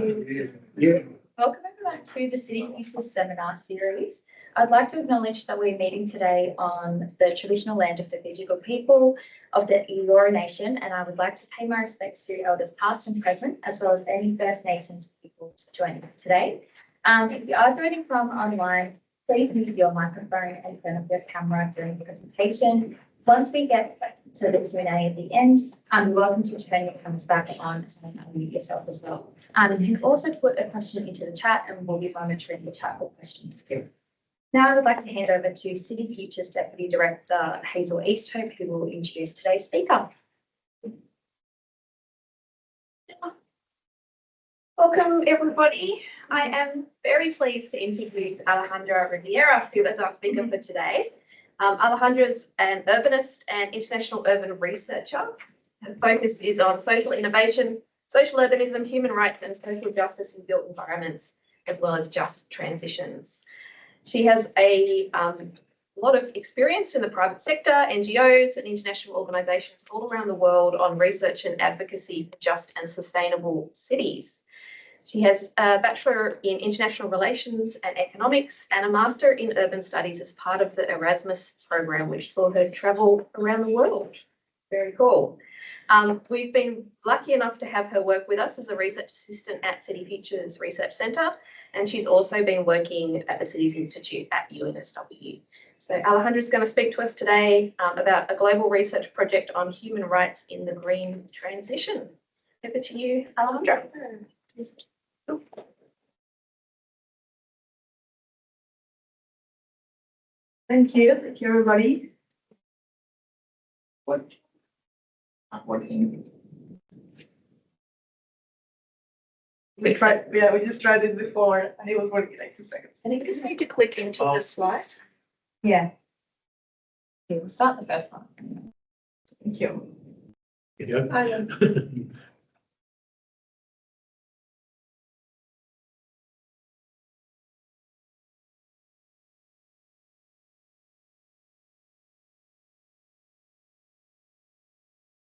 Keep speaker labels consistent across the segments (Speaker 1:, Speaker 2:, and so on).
Speaker 1: Yeah. Welcome everyone to the City Futures Seminar Series. I'd like to acknowledge that we're meeting today on the traditional land of the Gadigal people of the Eora Nation, and I would like to pay my respects to elders past and present, as well as any First Nations peoples joining us today. If you are joining from online, please mute your microphone and turn off your camera during the presentation. Once we get to the Q&A at the end, you're welcome to turn your cameras back on and unmute yourself as well. You can also put a question into the chat and we'll be monitoring the chat for questions too. Now I would like to hand over to City Futures Deputy Director Hazel Easthope, who will introduce today's speaker.
Speaker 2: Welcome everybody. I am very pleased to introduce Alejandra Rivera, who is our speaker for today. Alejandra is an urbanist and international urban researcher. Her focus is on social innovation, social urbanism, human rights and social justice in built environments, as well as just transitions. She has a lot of experience in the private sector, NGOs and international organisations all around the world on research and advocacy for just and sustainable cities. She has a Bachelor in International Relations and Economics and a Master in Urban Studies as part of the Erasmus program, which saw her travel around the world. Very cool. We've been lucky enough to have her work with us as a research assistant at City Futures Research Centre, and she's also been working at the Cities Institute at UNSW. So Alejandra is going to speak to us today about a global research project on human rights in the green transition. Over to you, Alejandra.
Speaker 3: Thank you everybody. What? Not working. We just tried it before and it was working like 2 seconds.
Speaker 2: And you just need to click into the slide.
Speaker 1: Yeah. Okay, we'll start the first one.
Speaker 3: Thank you.
Speaker 2: Hi.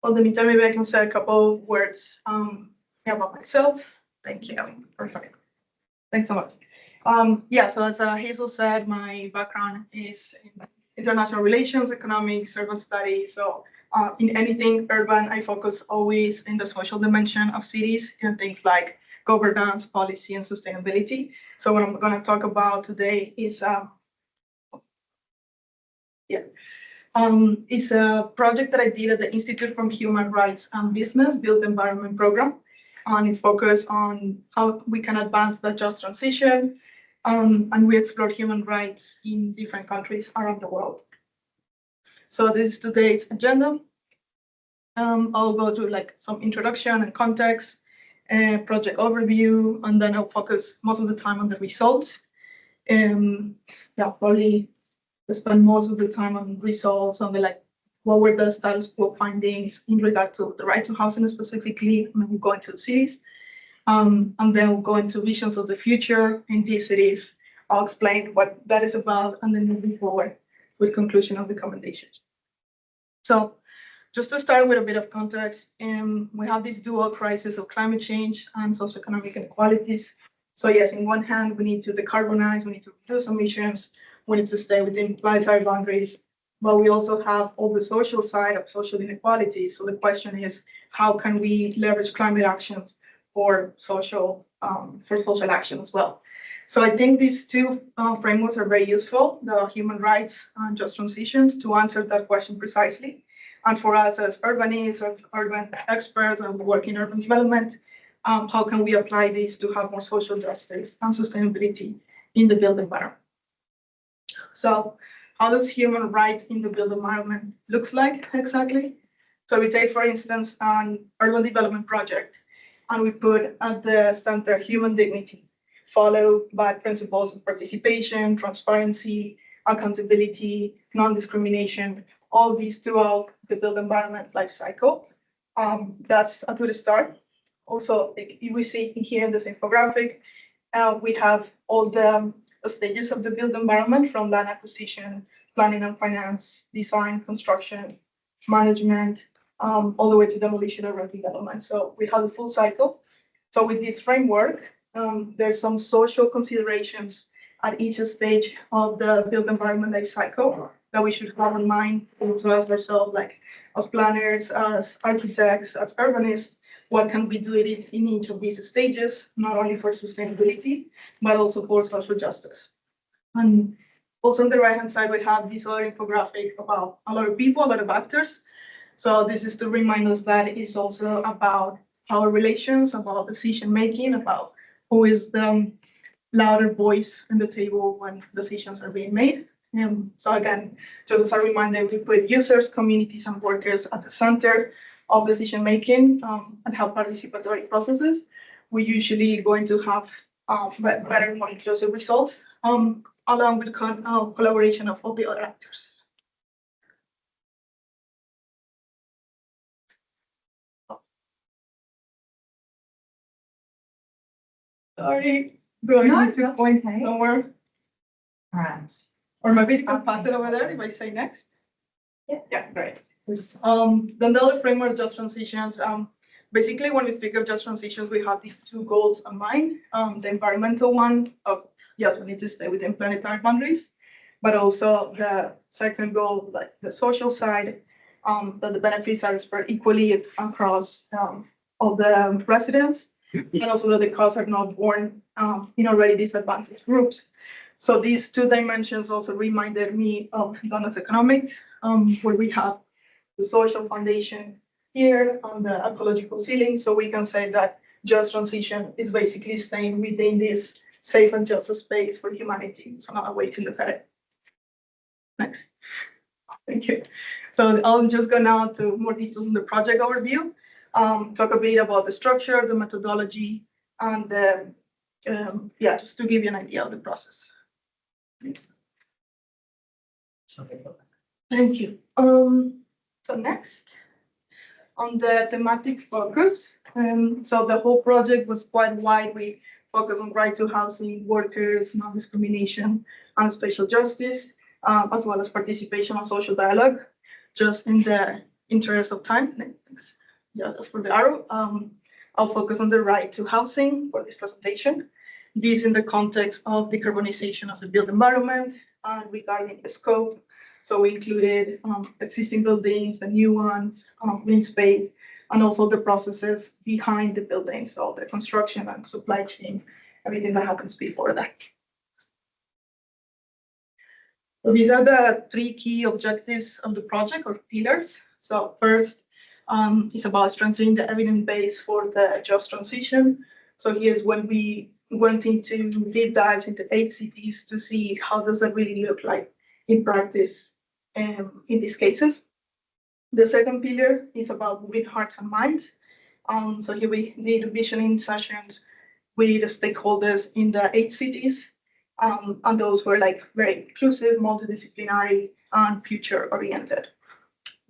Speaker 3: Well, in the meantime, maybe I can say a couple of words about myself. Thank you. Perfect. Thanks so much. So as Hazel said, my background is in international relations, economics, urban studies. So in anything urban, I focus always in the social dimension of cities and things like governance, policy, and sustainability. So what I'm going to talk about today is it's a project that I did at the Institute for Human Rights and Business Built Environment Program. And it's focused on how we can advance the just transition. And we explore human rights in different countries around the world. So this is today's agenda. I'll go through like some introduction and context, project overview, and then I'll focus most of the time on the results. Probably spend most of the time on results, on what were the status quo findings in regard to the right to housing specifically, and then we'll go into the cities. And then we'll go into visions of the future in these cities. I'll explain what that is about, and then moving forward with conclusion of recommendations. So just to start with a bit of context, we have this dual crisis of climate change and socioeconomic inequalities. So yes, in one hand, we need to decarbonize, we need to reduce emissions, we need to stay within planetary boundaries, but we also have all the social side of social inequalities. So the question is, how can we leverage climate actions for social action as well? So I think these two frameworks are very useful, the human rights and just transitions, to answer that question precisely. And for us as urbanists, as urban experts and work in urban development, how can we apply this to have more social justice and sustainability in the built environment? So how does human right in the built environment looks like exactly? So we take, for instance, an urban development project, and we put at the center human dignity, followed by principles of participation, transparency, accountability, non-discrimination, all these throughout the built environment life cycle. That's a good start. Also, we see here in this infographic, we have all the stages of the built environment, from land acquisition, planning and finance, design, construction, management, all the way to demolition or redevelopment. So we have the full cycle. So with this framework, there's some social considerations at each stage of the built environment life cycle that we should have in mind to ask ourselves, like as planners, as architects, as urbanists, what can we do in each of these stages, not only for sustainability, but also for social justice. And also on the right-hand side, we have this other infographic about a lot of people, a lot of actors. So this is to remind us that it's also about power relations, about decision-making, about who is the louder voice in the table when decisions are being made. So again, just as a reminder, we put users, communities, and workers at the center of decision-making and have participatory processes. We're usually going to have better, more inclusive results, along with collaboration of all the other actors. Sorry, do I
Speaker 1: No,
Speaker 3: need to
Speaker 1: that's
Speaker 3: point
Speaker 1: okay.
Speaker 3: somewhere?
Speaker 1: Right.
Speaker 3: Or maybe you can pass it over there if I say next?
Speaker 1: Yeah.
Speaker 3: Yeah, great. Then the other framework, just transitions. Basically, when we speak of just transitions, we have these two goals in mind. The environmental one of, yes, we need to stay within planetary boundaries, but also the second goal, like the social side, that the benefits are spread equally across all the residents, and also that the costs are not borne in already disadvantaged groups. So these two dimensions also reminded me of Donald's economics, where we have the social foundation here on the ecological ceiling. So we can say that just transition is basically staying within this safe and just space for humanity. It's another way to look at it. Next. Thank you. So I'll just go now to more details in the project overview, talk a bit about the structure, the methodology, and yeah, just to give you an idea of the process. Thanks. Thank you. So next, on the thematic focus, so the whole project was quite wide. We focused on right to housing, workers, non-discrimination, and spatial justice, as well as participation and social dialogue. Just in the interest of time, thanks. Yeah, just for the arrow, I'll focus on the right to housing for this presentation. This in the context of decarbonization of the built environment and regarding the scope. So we included existing buildings, the new ones, green space, and also the processes behind the building. So the construction and supply chain, everything that happens before that. So these are the three key objectives of the project or pillars. So first is about strengthening the evidence base for the just transition. So here's when we went into deep dives into 8 cities to see how does that really look like in practice in these cases. The second pillar is about moving hearts and minds. So here we did visioning sessions with the stakeholders in the 8 cities. And those were like very inclusive, multidisciplinary, and future oriented.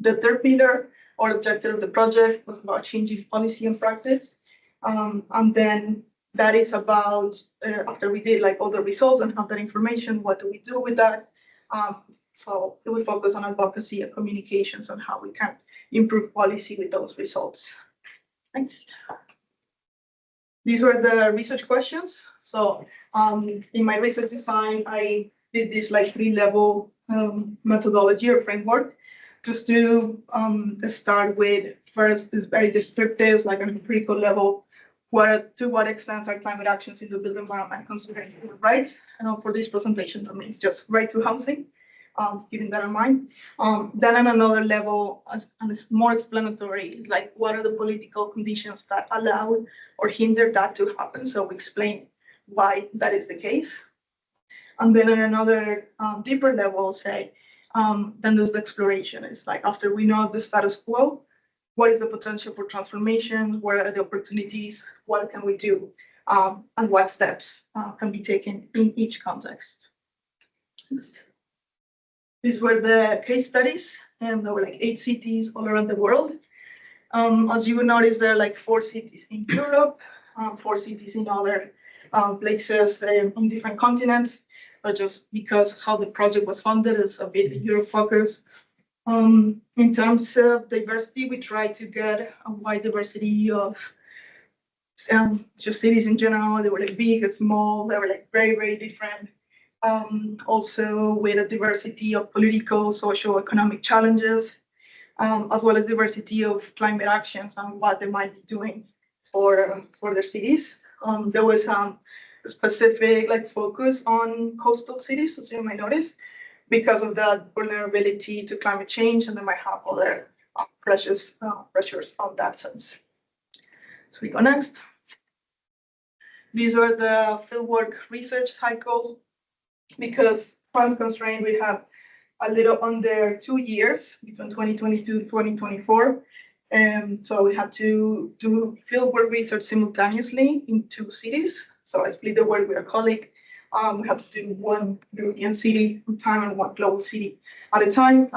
Speaker 3: The third pillar or objective of the project was about changing policy and practice. And then that is about, after we did like all the results and have that information, what do we do with that? So it will focus on advocacy and communications on how we can improve policy with those results. Next. These were the research questions. So in my research design, I did this like 3-level methodology or framework just to start with. First is very descriptive, like an empirical level. To what extent are climate actions in the built environment considering human rights? And for this presentation, that means just right to housing, keeping that in mind. Then on another level, and it's more explanatory, like what are the political conditions that allow or hinder that to happen? So we explain why that is the case. And then on another deeper level, say, then there's the exploration. It's like after we know the status quo, what is the potential for transformation? Where are the opportunities? What can we do? And what steps can be taken in each context? These were the case studies, and there were like 8 cities all around the world. As you would notice, there are like 4 cities in Europe, 4 cities in other places on different continents, but just because how the project was funded is a bit Europe focused. In terms of diversity, we try to get a wide diversity of just cities in general. They were like big and small. They were like very, very different. Also with a diversity of political, social, economic challenges, as well as diversity of climate actions and what they might be doing for their cities. There was a specific like focus on coastal cities, as you might notice, because of that vulnerability to climate change, and they might have other pressures on that sense. So we go next. These are the fieldwork research cycles. Because time constraint, we have a little under 2 years between 2022 and 2024. So we had to do fieldwork research simultaneously in 2 cities. So I split the work with a colleague. We had to do 1 European city at a time and 1 global city at a time.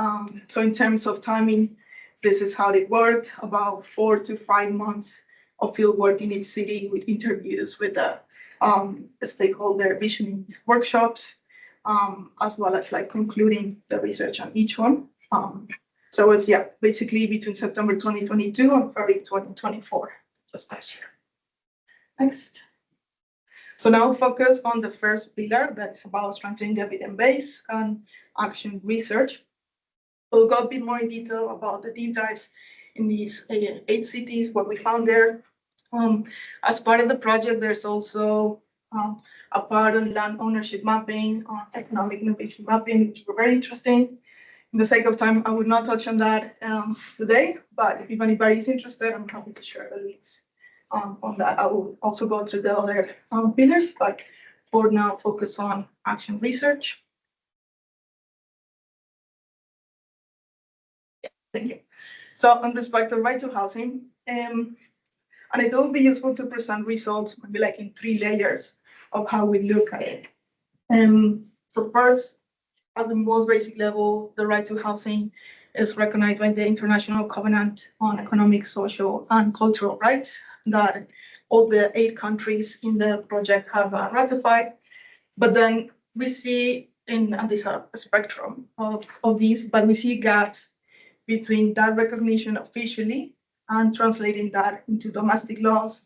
Speaker 3: So in terms of timing, this is how it worked: about 4 to 5 months of fieldwork in each city with interviews with the stakeholder visioning workshops, as well as like concluding the research on each one. So it's basically between September 2022 and February 2024, just last year. Next. So now focus on the first pillar, that's about strengthening the evidence base and action research. We'll go a bit more in detail about the deep dives in these 8 cities, what we found there. As part of the project, there's also a part on land ownership mapping, economic innovation mapping, which were very interesting. In the sake of time, I would not touch on that today, but if anybody is interested, I'm happy to share the links on that. I will also go through the other pillars, but for now, focus on action research. Thank you. So in respect to right to housing, and it will be useful to present results maybe like in 3 layers of how we look at it. So first, as the most basic level, the right to housing is recognized by the International Covenant on Economic, Social, and Cultural Rights that all the 8 countries in the project have ratified. But then we see in this a spectrum of these, but we see gaps between that recognition officially and translating that into domestic laws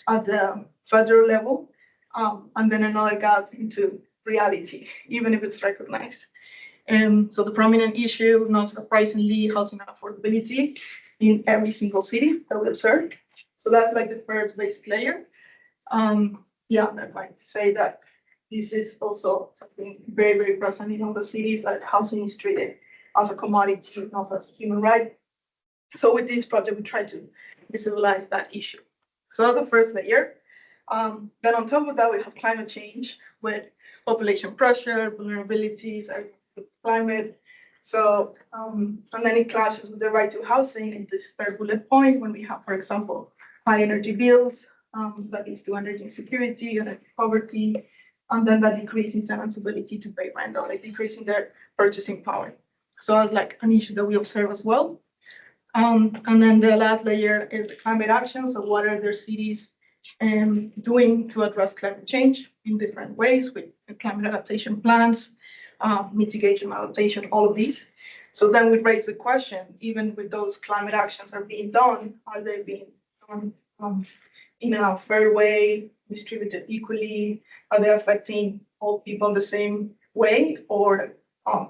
Speaker 3: at the federal level, and then another gap into reality, even if it's recognized. So the prominent issue, not surprisingly, housing and affordability in every single city that we observe. So that's like the first basic layer. I'd like to say that this is also something very, very present in all the cities, that housing is treated as a commodity, not as a human right. So with this project, we try to visualize that issue. So that's the first layer. Then on top of that, we have climate change with population pressure, vulnerabilities, climate. So, and then it clashes with the right to housing in this 3rd bullet point, when we have, for example, high energy bills, that leads to energy insecurity, energy poverty, and then that decrease in tenants' ability to pay rent, or like decreasing their purchasing power. So that's like an issue that we observe as well. And then the last layer is the climate action. So what are their cities doing to address climate change in different ways, with climate adaptation plans, mitigation, adaptation, all of these. So then we raise the question, even with those climate actions are being done, are they being done in a fair way, distributed equally? Are they affecting all people the same way, or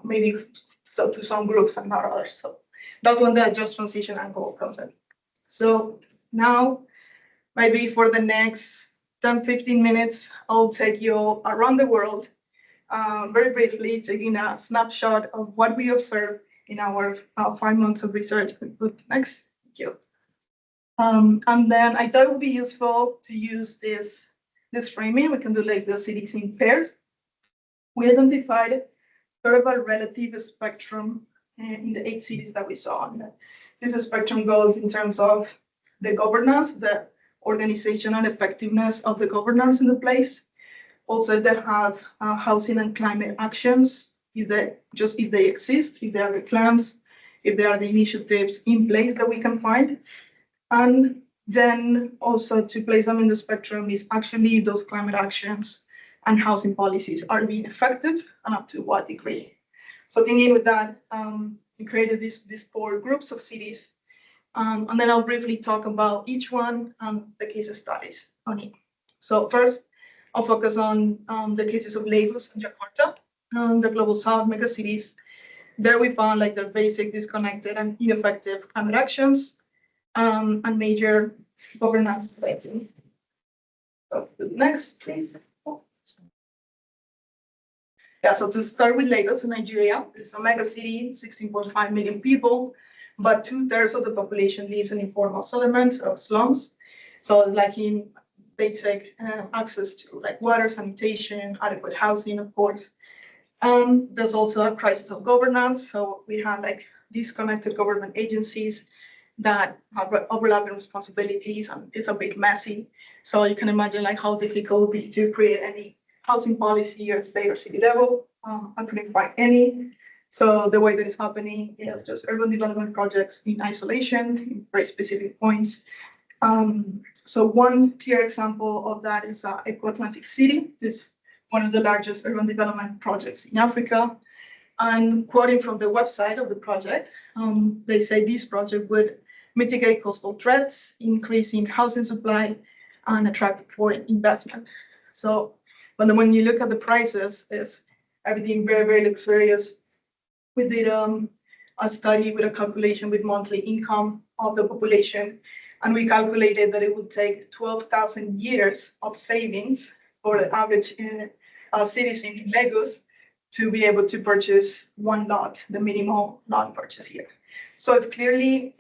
Speaker 3: maybe so to some groups and not others? So that's when the just transition angle comes in. So now, maybe for the next 10, 15 minutes, I'll take you around the world, very briefly, taking a snapshot of what we observed in our 5 months of research. Next, thank you. And then I thought it would be useful to use this framing. We can do like the cities in pairs. We identified sort of a relative spectrum in the 8 cities that we saw. And this spectrum goes in terms of the governance, the organizational effectiveness of the governance in the place. Also, they have housing and climate actions, if they exist, if there are the plans, if there are the initiatives in place that we can find. And then also to place them in the spectrum is actually those climate actions and housing policies are being effective, and up to what degree. So thinking with that, we created these 4 groups of cities. And then I'll briefly talk about each one and the case studies on it. So first, I'll focus on the cases of Lagos and Jakarta, the global south megacities. There we found like their basic, disconnected, and ineffective climate actions, and major governance failings. So next, please. Yeah, so to start with Lagos in Nigeria, it's a mega city, 16.5 million people, but 2/3 of the population lives in informal settlements or slums. So lacking basic access to like water, sanitation, adequate housing, of course. There's also a crisis of governance. So we have like disconnected government agencies that have overlapping responsibilities, and it's a bit messy. So you can imagine like how difficult it would be to create any housing policy at state or city level. I couldn't find any. So the way that it's happening is just urban development projects in isolation, in very specific points. So one clear example of that is Eco Atlantic City. This one of the largest urban development projects in Africa. And quoting from the website of the project, they say this project would mitigate coastal threats, increasing housing supply, and attract foreign investment. So when you look at the prices, it's everything very, very luxurious. We did a study with a calculation with monthly income of the population, and we calculated that it would take 12,000 years of savings for the average citizen in Lagos to be able to purchase one lot, the minimal lot purchase here. So it's clearly,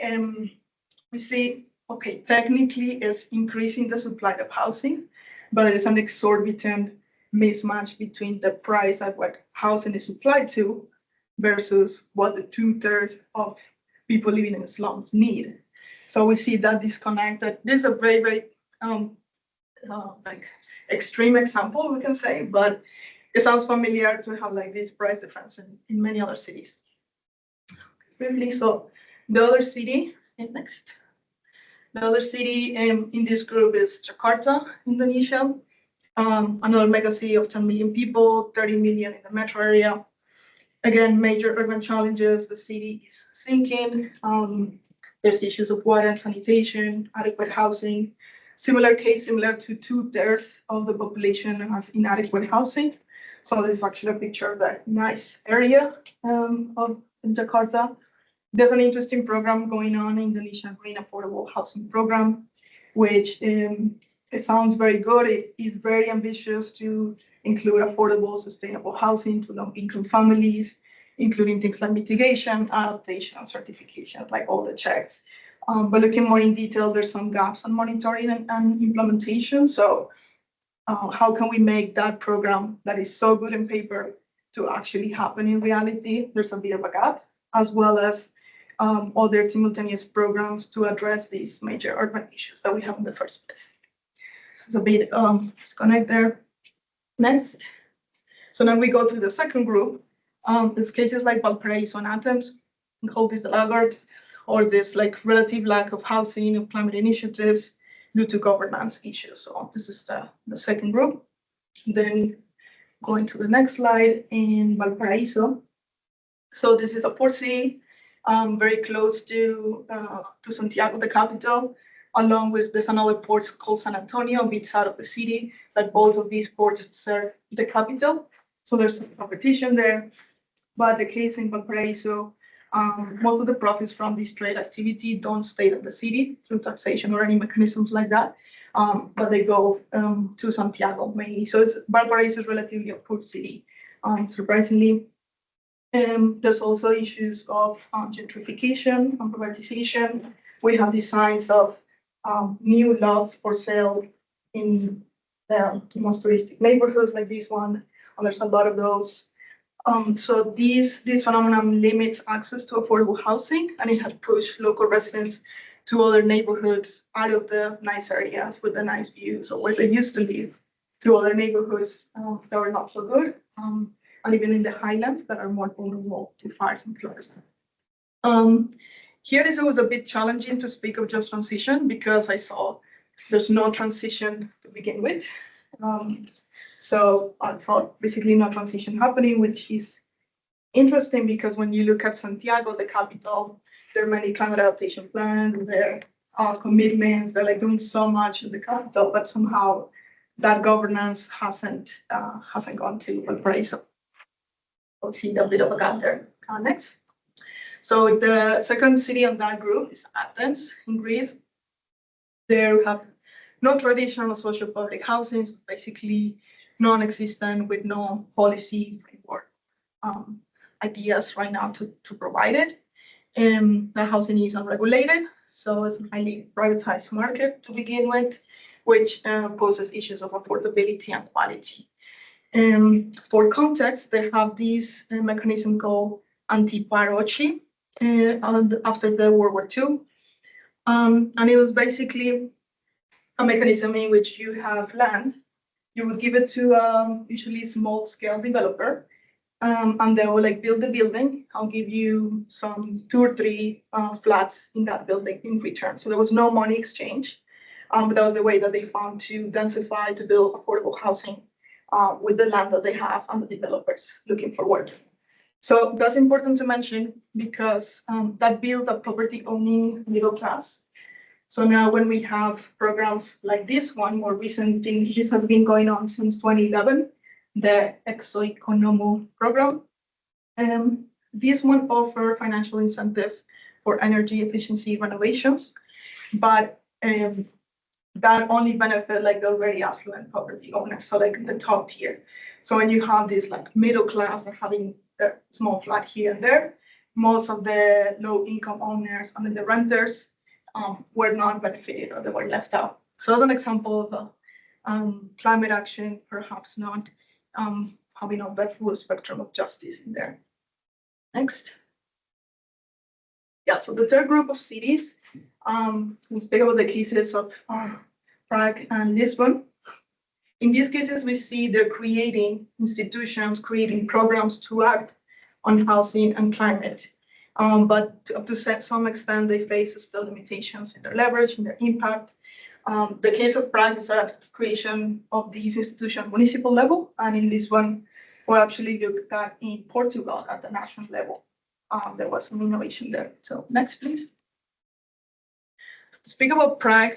Speaker 3: we see, okay, technically it's increasing the supply of housing, but it's an exorbitant mismatch between the price at what housing is supplied to versus what the 2/3 of people living in the slums need. So we see that disconnect. That this is a very, very like extreme example, we can say, but it sounds familiar to have like this price difference in many other cities. Briefly, so the other city, next. The other city in this group is Jakarta, Indonesia. Another mega city of 10 million people, 30 million in the metro area. Again, major urban challenges. The city is sinking. There's issues of water and sanitation, adequate housing. Similar case, similar to 2/3 of the population has inadequate housing. So this is actually a picture of that nice area of Jakarta. There's an interesting program going on in Indonesia, Green Affordable Housing Program, which it sounds very good. It is very ambitious to include affordable, sustainable housing to low-income families, including things like mitigation, adaptation, certification, like all the checks. But looking more in detail, there's some gaps on monitoring and implementation. So how can we make that program that is so good in paper to actually happen in reality? There's a bit of a gap, as well as other simultaneous programs to address these major urban issues that we have in the first place. So it's a bit disconnect there. Next. So now we go to the second group. It's cases like Valparaiso and Athens, we call these the laggards, or this like relative lack of housing and climate initiatives due to governance issues. So this is the second group. Then going to the next slide in Valparaiso. So this is a port city, very close to Santiago, the capital, along with there's another port called San Antonio, a bit south of the city, that both of these ports serve the capital. So there's some competition there. But the case in Valparaiso, most of the profits from this trade activity don't stay at the city through taxation or any mechanisms like that, but they go to Santiago mainly. So Valparaiso is relatively a poor city, surprisingly. There's also issues of gentrification and privatization. We have these signs of new lots for sale in the most touristic neighborhoods like this one, and there's a lot of those. So this phenomenon limits access to affordable housing, and it has pushed local residents to other neighborhoods out of the nice areas with the nice views, or where they used to live, to other neighborhoods that were not so good, and even in the highlands that are more vulnerable to fires and floods. Here this was a bit challenging to speak of just transition because I saw there's no transition to begin with. So I thought basically no transition happening, which is interesting because when you look at Santiago, the capital, there are many climate adaptation plans, and there are commitments. They're like doing so much in the capital, but somehow that governance hasn't gone to Valparaiso. We'll see a bit of a gap there. Next. So the second city on that group is Athens in Greece. There we have no traditional social public housing, so basically non-existent with no policy framework ideas right now to provide it. That housing is unregulated, so it's a highly privatized market to begin with, which poses issues of affordability and quality. For context, they have this mechanism called anti-parochi after the World War II. And it was basically a mechanism in which you have land, you would give it to usually small scale developer, and they will like build the building. I'll give you some 2 or 3 flats in that building in return. So there was no money exchange, but that was the way that they found to densify, to build affordable housing with the land that they have and the developers looking for work. So that's important to mention because that built a property owning middle class. So now when we have programs like this one, more recent thing, this has been going on since 2011, the Exoeconomo program. This one offers financial incentives for energy efficiency renovations, but that only benefit like the very affluent property owners, so like the top tier. So when you have this like middle class, they're having a small flat here and there, most of the low income owners and then the renters were not benefited or they were left out. So as an example of climate action, perhaps not having a full spectrum of justice in there. Next. Yeah, so the third group of cities, we speak about the cases of Prague and Lisbon. In these cases, we see they're creating institutions, creating programs to act on housing and climate. But up to some extent, they face still limitations in their leverage, in their impact. The case of Prague is that creation of these institutions municipal level, and in this one, we actually look at in Portugal at the national level. There was some innovation there. So next, please. To speak about Prague,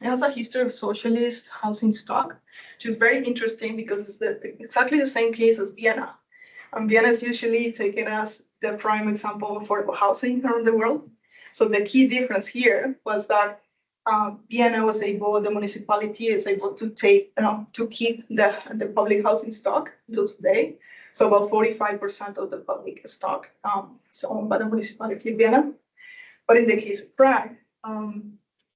Speaker 3: it has a history of socialist housing stock, which is very interesting because it's exactly the same case as Vienna. And Vienna is usually taken as the prime example of affordable housing around the world. So the key difference here was that Vienna was able, the municipality is able to take to keep the public housing stock until today. So about 45% of the public stock is owned by the municipality of Vienna. But in the case of Prague,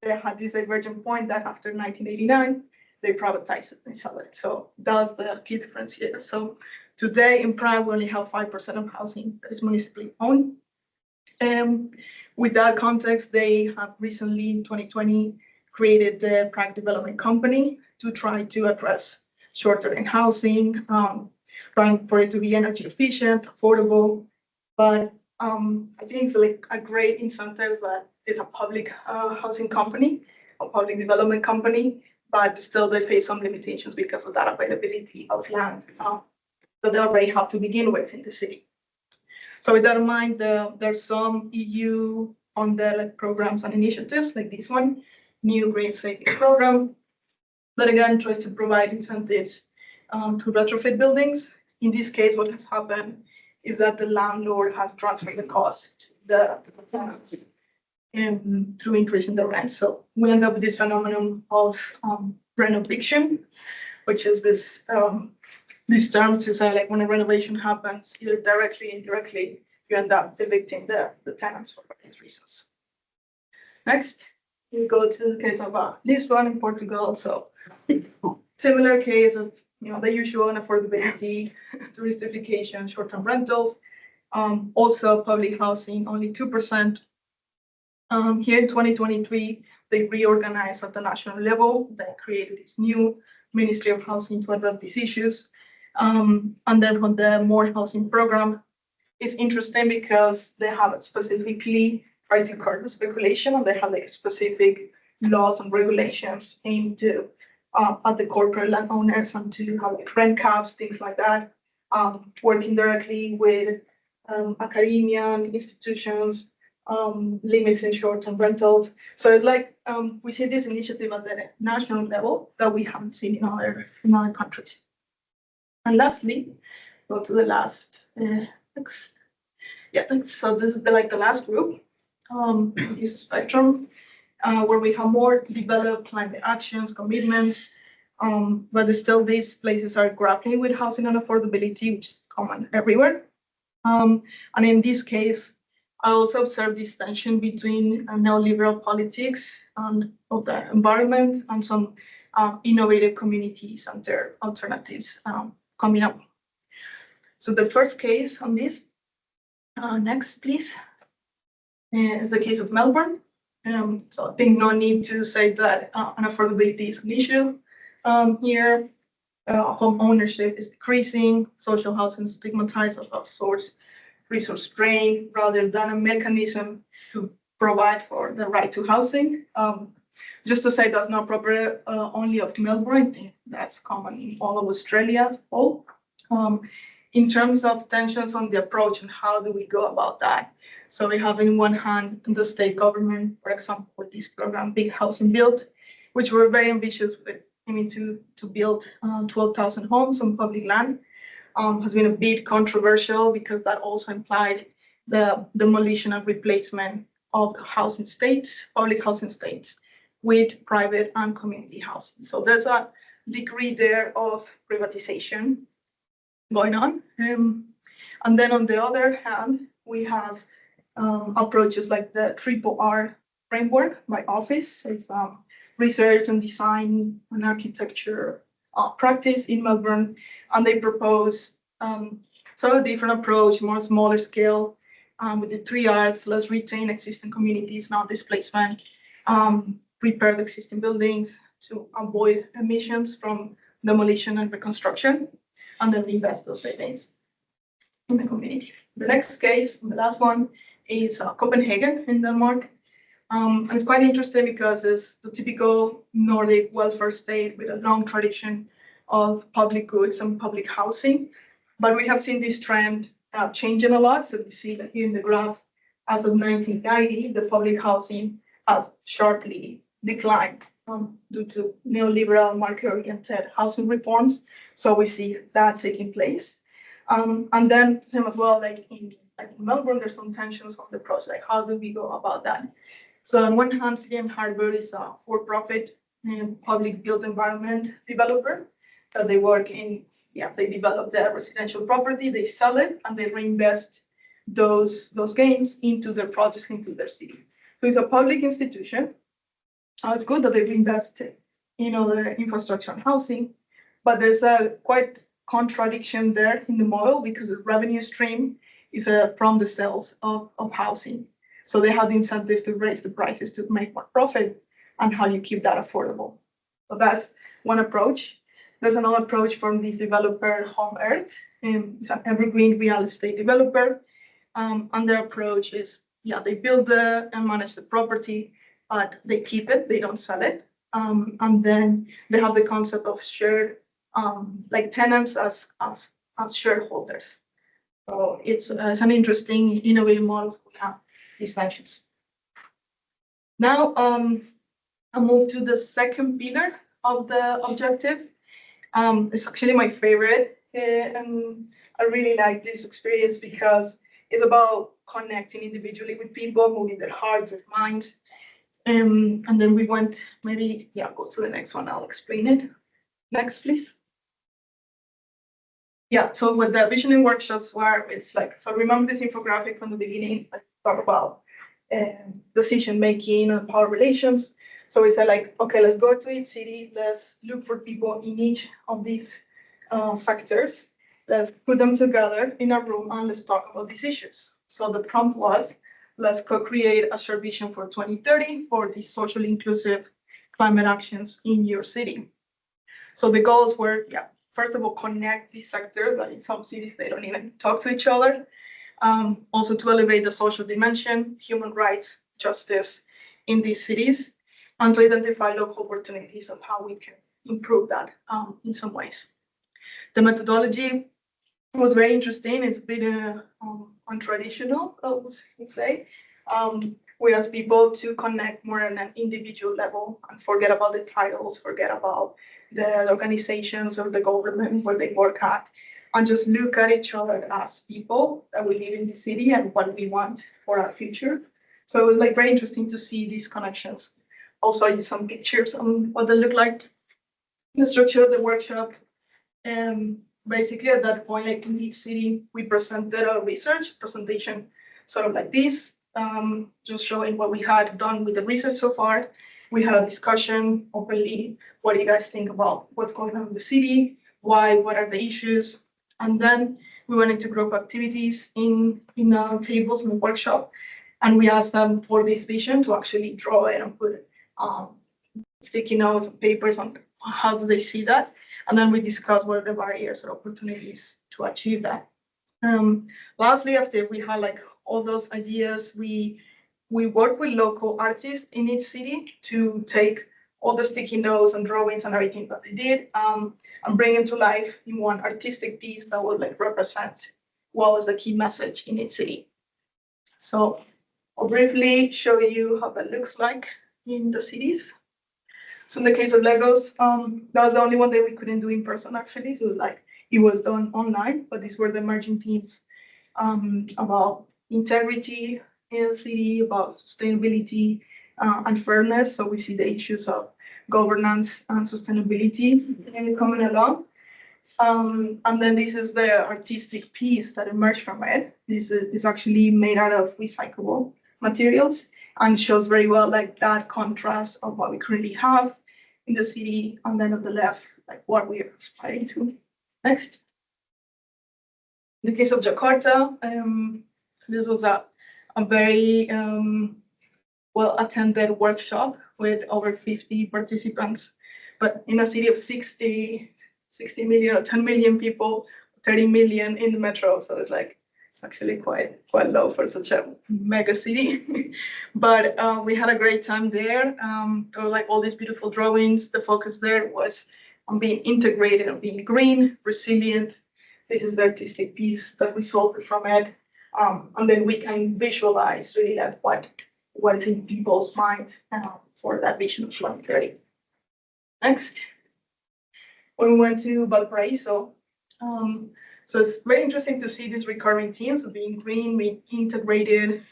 Speaker 3: they had this divergent point that after 1989, they privatized it and sell it. So that's the key difference here. So today in Prague, we only have 5% of housing that is municipally owned. With that context, they have recently, in 2020, created the Prague Development Company to try to address short-term housing, trying for it to be energy efficient, affordable. But I think it's like a great incentive that it's a public housing company, a public development company, but still they face some limitations because of that availability of land that they already have to begin with in the city. So with that in mind, there's some EU funded programs and initiatives like this one, New Green Savings Program, that again tries to provide incentives to retrofit buildings. In this case, what has happened is that the landlord has transferred the cost to the tenants through increasing the rent. So we end up with this phenomenon of rent eviction, which is this term to say like when a renovation happens, either directly or indirectly, you end up evicting the tenants for various reasons. Next, we go to the case of Lisbon in Portugal. So similar case of the usual unaffordability, touristification, short-term rentals, also public housing, only 2%. Here in 2023, they reorganized at the national level. They created this new Ministry of Housing to address these issues. And then on the More Housing program, it's interesting because they have specifically tried to curb the speculation, and they have like specific laws and regulations aimed to at the corporate landowners and to have like rent caps, things like that, working directly with academia and institutions limits in short-term rentals. So it's like we see this initiative at the national level that we haven't seen in other countries. And lastly, go to the last. So this is the last group. Is a spectrum where we have more developed climate actions, commitments, but still these places are grappling with housing and affordability, which is common everywhere. And in this case, I also observed this tension between neoliberal politics and of the environment and some innovative communities and their alternatives coming up. So the first case on this, next please, is the case of Melbourne. So I think no need to say that unaffordability is an issue here. Home ownership is decreasing, social housing is stigmatized as a resource drain rather than a mechanism to provide for the right to housing. Just to say that's not proper only of Melbourne, that's common in all of Australia as well. In terms of tensions on the approach and how do we go about that? So we have in one hand the state government, for example, with this program, Big Housing Build, which were very ambitious with aiming to build 12,000 homes on public land. Has been a bit controversial because that also implied the demolition and replacement of housing states, public housing states, with private and community housing. So there's a degree there of privatization going on. And then on the other hand, we have approaches like the RRR framework by Office. It's research and design and architecture practice in Melbourne, and they propose sort of a different approach, more smaller scale, with the 3 Rs. Let's retain existing communities, not displacement, repair the existing buildings to avoid emissions from demolition and reconstruction, and then invest those savings in the community. The next case, the last one, is Copenhagen in Denmark. And it's quite interesting because it's the typical Nordic welfare state with a long tradition of public goods and public housing. But we have seen this trend changing a lot. So you see that here in the graph, as of 1990, the public housing has sharply declined due to neoliberal market-oriented housing reforms. So we see that taking place. And then same as well, like in Melbourne, there's some tensions on the project. Like how do we go about that? So on one hand, CM Harbour is a for-profit public built environment developer that they work in. They develop their residential property, they sell it, and they reinvest those gains into their projects, into their city. So it's a public institution. It's good that they've invested in other infrastructure and housing, but there's a quite contradiction there in the model because the revenue stream is from the sales of housing. So they have the incentive to raise the prices to make more profit, and how you keep that affordable. So that's one approach. There's another approach from this developer, Home Earth. It's an evergreen real estate developer. And their approach is, they build and manage the property, but they keep it, they don't sell it. And then they have the concept of shared, like tenants as shareholders. So it's an interesting, innovative model. We have these tensions. Now, I move to the second pillar of the objective. It's actually my favorite, and I really like this experience because it's about connecting individually with people, moving their hearts, their minds. And then we went, go to the next one, I'll explain it. Next, please. So what the visioning workshops were, it's like, so remember this infographic from the beginning, I talk about decision-making and power relations. So we said like, okay, let's go to each city, let's look for people in each of these sectors, let's put them together in a room and let's talk about these issues. So the prompt was, let's co-create a shared vision for 2030 for these socially inclusive climate actions in your city. So the goals were, first of all, connect these sectors. Like in some cities, they don't even talk to each other. Also to elevate the social dimension, human rights, justice in these cities, and to identify local opportunities of how we can improve that in some ways. The methodology was very interesting. It's a bit untraditional, I would say. We ask people to connect more on an individual level and forget about the titles, forget about the organizations or the government where they work at, and just look at each other as people that we live in the city and what we want for our future. So it was like very interesting to see these connections. Also, I used some pictures on what they look like, the structure of the workshop. And basically at that point, like in each city, we presented our research presentation, sort of like this, just showing what we had done with the research so far. We had a discussion openly. What do you guys think about what's going on in the city? Why? What are the issues? And then we went into group activities in tables in the workshop, and we asked them for this vision to actually draw it and put sticky notes and papers on how do they see that. And then we discussed what are the barriers or opportunities to achieve that. Lastly, after we had like all those ideas, we worked with local artists in each city to take all the sticky notes and drawings and everything that they did, and bring it to life in one artistic piece that would like represent what was the key message in each city. So I'll briefly show you how that looks like in the cities. So in the case of Legos, that was the only one that we couldn't do in person actually. So it was like it was done online, but these were the emerging themes about integrity in the city, about sustainability and fairness. So we see the issues of governance and sustainability coming along. And then this is the artistic piece that emerged from it. This is actually made out of recyclable materials and shows very well like that contrast of what we currently have in the city, and then on the left, like what we are aspiring to. Next. In the case of Jakarta, this was a very well-attended workshop with over 50 participants, but in a city of 60 million or 10 million people, 30 million in the metro. So it's like, it's actually quite low for such a mega city. But we had a great time there. There were like all these beautiful drawings. The focus there was on being integrated, on being green, resilient. This is the artistic piece that resulted from it. And then we can visualize really like what is in people's minds for that vision of 2030. Next. When we went to Valparaiso, so it's very interesting to see these recurring themes of being green, being integrated.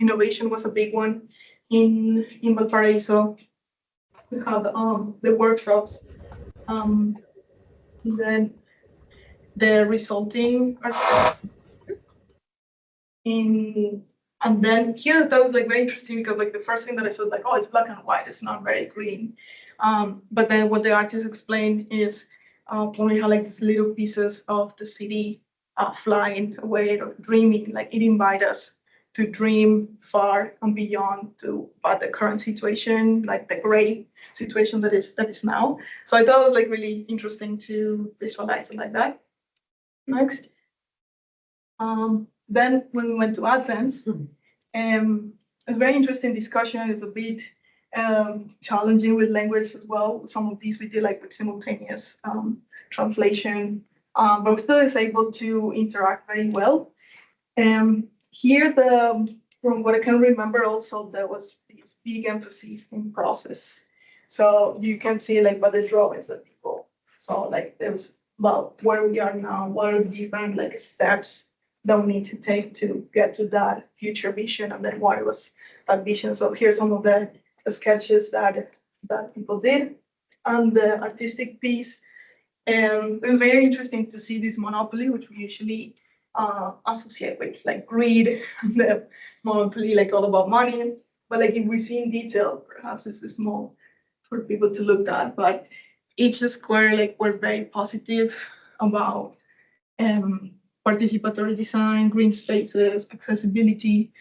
Speaker 3: Innovation was a big one in Valparaiso. We have the workshops, and then the resulting and then here that was like very interesting because like the first thing that I saw was like, oh, it's black and white, it's not very green. But then what the artist explained is when we had like these little pieces of the city flying away or dreaming, like it invites us to dream far and beyond to about the current situation, like the gray situation that is now. So I thought it was like really interesting to visualize it like that. Next. Then when we went to Athens, it's a very interesting discussion. It's a bit challenging with language as well. Some of these we did like with simultaneous translation, but we still is able to interact very well. Here, from what I can remember, also there was this big emphasis in process. So you can see like by the drawings that people saw, like there's about where we are now, what are the different like steps that we need to take to get to that future vision, and then what was that vision. So here's some of the sketches that people did, and the artistic piece. And it was very interesting to see this monopoly, which we usually associate with like greed, the monopoly, like all about money. But like if we see in detail, perhaps this is more for people to look at. But each square, like we're very positive about participatory design, green spaces, accessibility.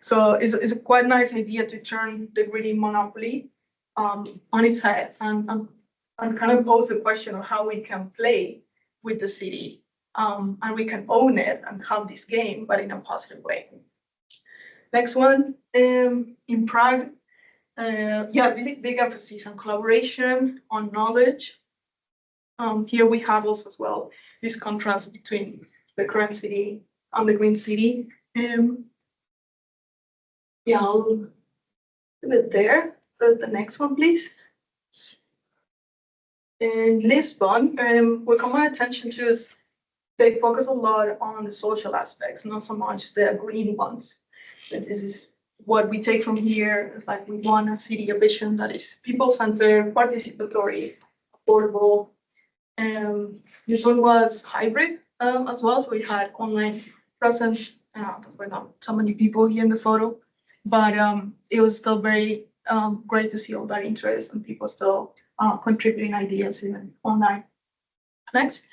Speaker 3: So it's a quite nice idea to turn the greedy monopoly on its head and kind of pose the question of how we can play with the city and we can own it and have this game, but in a positive way. Next one, in Prague, big emphasis on collaboration, on knowledge. Here we have also as well this contrast between the current city and the green city. Yeah, I'll leave it there. The next one, please. In Lisbon, what caught my attention to is they focus a lot on the social aspects, not so much the green ones. So this is what we take from here. It's like we want a city, a vision that is people-centered, participatory, affordable. This one was hybrid as well, so we had online presence. There were not so many people here in the photo, but it was still very great to see all that interest and people still contributing ideas even online. Next,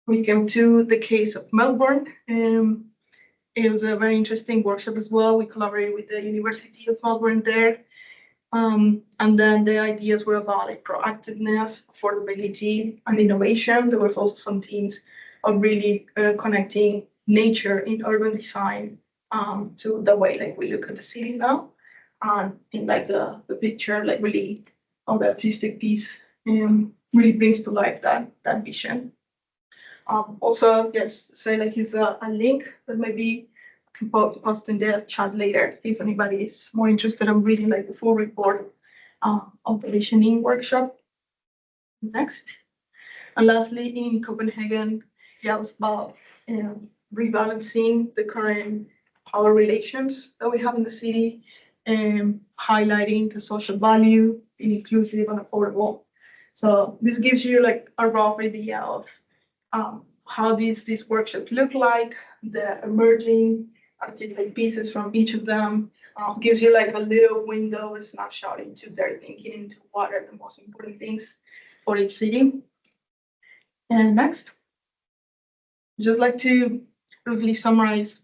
Speaker 3: we came to the case of Melbourne. It was a very interesting workshop as well. We collaborated with the University of Melbourne there. And then the ideas were about like proactiveness, affordability, and innovation. There was also some themes of really connecting nature in urban design to the way like we look at the city now. And in like the picture, like really all the artistic piece really brings to life that vision. Also, yes, say like use a link that maybe I can post in the chat later if anybody is more interested in reading like the full report of the visioning workshop. Next. And lastly, in Copenhagen, yeah, it was about rebalancing the current power relations that we have in the city and highlighting the social value, being inclusive and affordable. So this gives you like a rough idea of how these workshops look like, the emerging artistic pieces from each of them, gives you like a little window, a snapshot into their thinking, into what are the most important things for each city. And next, I'd just like to briefly summarize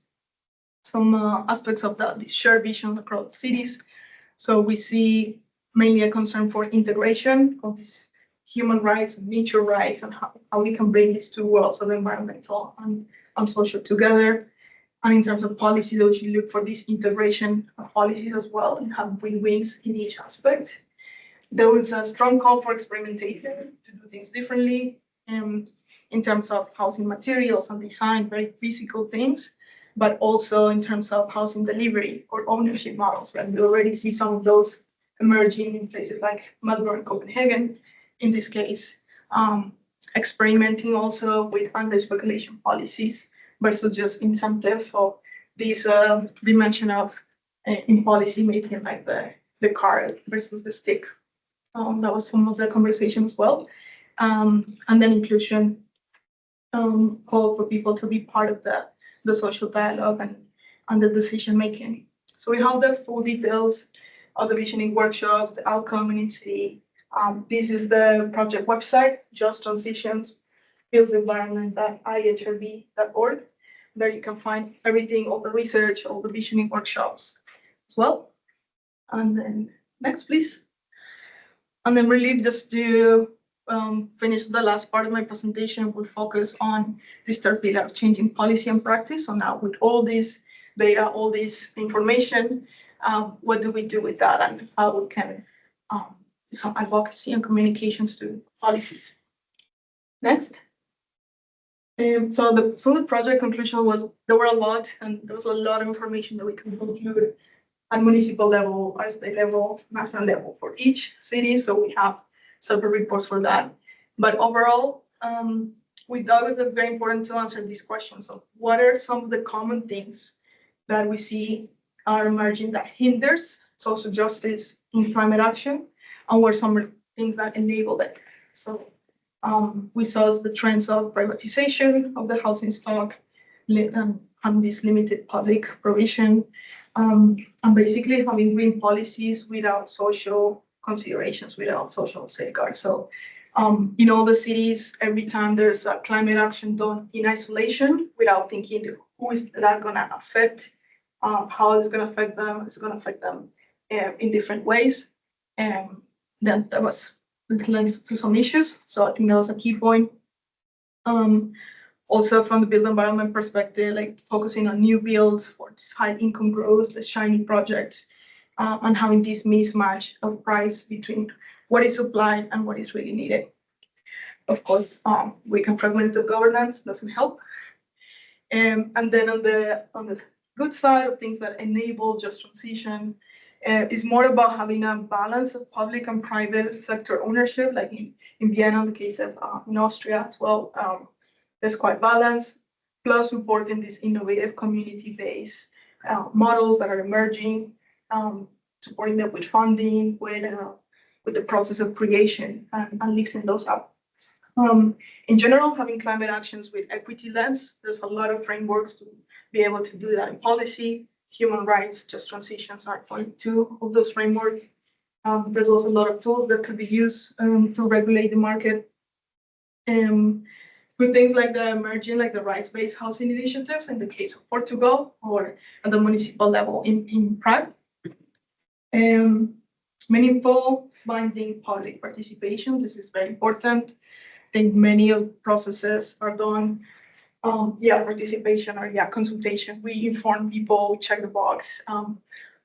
Speaker 3: some aspects of the shared vision across cities. So we see mainly a concern for integration of these human rights and nature rights and how we can bring these two worlds of environmental and social together. And in terms of policy, those you look for this integration of policies as well and have win-wins in each aspect. There was a strong call for experimentation to do things differently in terms of housing materials and design, very physical things, but also in terms of housing delivery or ownership models. And we already see some of those emerging in places like Melbourne, Copenhagen, in this case, experimenting also with anti-speculation policies versus just incentives for this dimension of in policy making like the card versus the stick. That was some of the conversation as well. And then inclusion call for people to be part of the social dialogue and the decision making. So we have the full details of the visioning workshops, the outcome in city. This is the project website, Just Transitions, Build Environment.ihrb.org. There you can find everything, all the research, all the visioning workshops as well. And then next, please. And then really just to finish the last part of my presentation, we'll focus on this third pillar of changing policy and practice. So now with all this data, all this information, what do we do with that and how we can do some advocacy and communications to policies. Next. So the project conclusion was there were a lot and there was a lot of information that we can conclude at municipal level, at state level, national level for each city. So we have separate reports for that. But overall, we thought it was very important to answer these questions of what are some of the common things that we see are emerging that hinders social justice in climate action, and what are some things that enable it. So we saw the trends of privatization of the housing stock and this limited public provision, and basically having green policies without social considerations, without social safeguards. So in all the cities, every time there's a climate action done in isolation without thinking who is that going to affect, how it's going to affect them, it's going to affect them in different ways. And then that was linked to some issues. So I think that was a key point. Also from the built environment perspective, like focusing on new builds for high income growth, the shiny projects, and having this mismatch of price between what is supplied and what is really needed. Of course, we can fragment the governance, doesn't help. And then on the good side of things that enable just transition is more about having a balance of public and private sector ownership, like in Vienna, in the case of in Austria as well. There's quite balance, plus supporting these innovative community-based models that are emerging, supporting them with funding, with the process of creation and lifting those up. In general, having climate actions with equity lens, there's a lot of frameworks to be able to do that in policy. Human rights, just transitions are point two of those frameworks. There's also a lot of tools that could be used to regulate the market. With things like the emerging, like the rights-based housing initiatives in the case of Portugal or at the municipal level in Prague. Meaningful binding public participation. This is very important. I think many of processes are done, participation or consultation. We inform people, we check the box,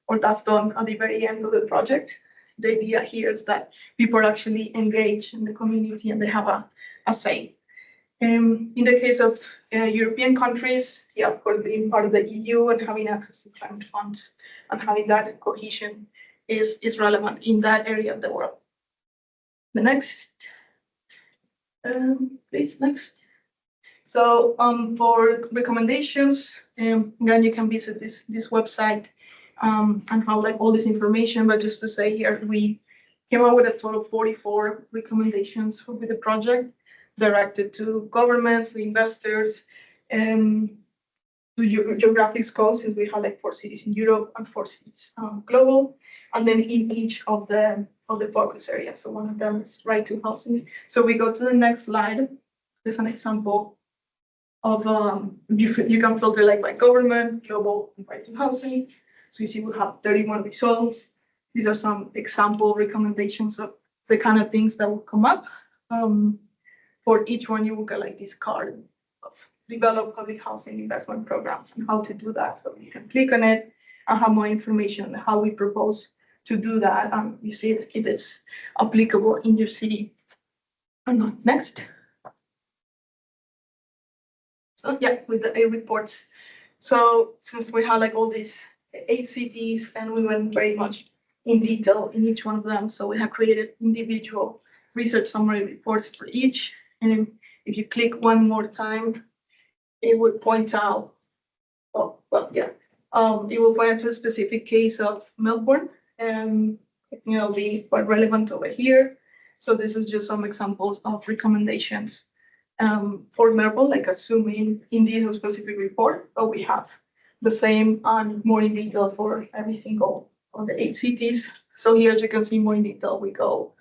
Speaker 3: or that's done at the very end of the project. The idea here is that people are actually engaged in the community and they have a say. In the case of European countries, of course, being part of the EU and having access to climate funds and having that cohesion is relevant in that area of the world. The next, please, next. So for recommendations, again, you can visit this website and have like all this information, but just to say here, we came up with a total of 44 recommendations with the project directed to governments, the investors, to geographic scopes, since we have like 4 cities in Europe and 4 cities global, and then in each of the focus areas. So one of them is right to housing. So we go to the next slide. There's an example of you can filter like by government, global, and right to housing. So you see we have 31 results. These are some example recommendations of the kind of things that will come up. For each one, you will get like this card of develop public housing investment programs and how to do that. So you can click on it and have more information on how we propose to do that. You see if it's applicable in your city or not. Next. So with the A reports. So since we had like all these 8 cities and we went very much in detail in each one of them. So we have created individual research summary reports for each. And if you click one more time, it would point out, it will point out to a specific case of Melbourne and be quite relevant over here. So this is just some examples of recommendations for Melbourne, like assuming indeed a specific report, but we have the same and more in detail for every single of the 8 cities. So here, as you can see more in detail, we go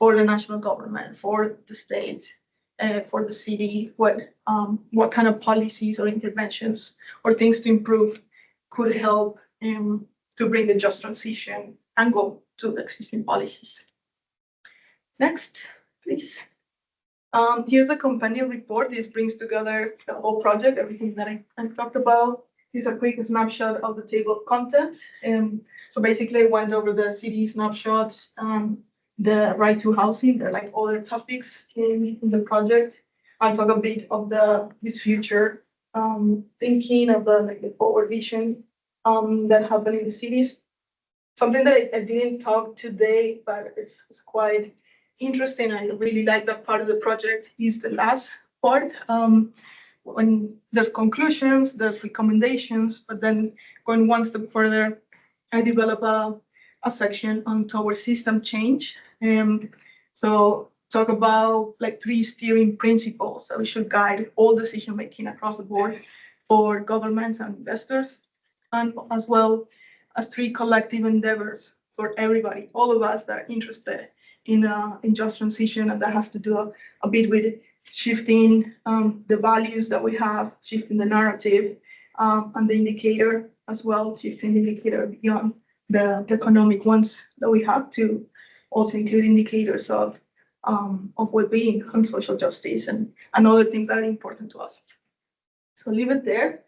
Speaker 3: for the national government, for the state, for the city, what kind of policies or interventions or things to improve could help to bring the just transition and go to the existing policies. Next, please. Here's the compendium report. This brings together the whole project, everything that I talked about. Here's a quick snapshot of the table of content. So basically, I went over the city snapshots, the right to housing. There are like other topics in the project. I'll talk a bit of this future thinking of the forward vision that happened in the cities. Something that I didn't talk today, but it's quite interesting. I really like that part of the project is the last part. When there's conclusions, there's recommendations, but then going one step further, I develop a section on towards system change. So talk about like 3 steering principles that we should guide all decision making across the board for governments and investors, and as well as 3 collective endeavors for everybody, all of us that are interested in just transition, and that has to do a bit with shifting the values that we have, shifting the narrative, and the indicator as well, shifting the indicator beyond the economic ones that we have to also include indicators of well-being and social justice and other things that are important to us. So leave it there.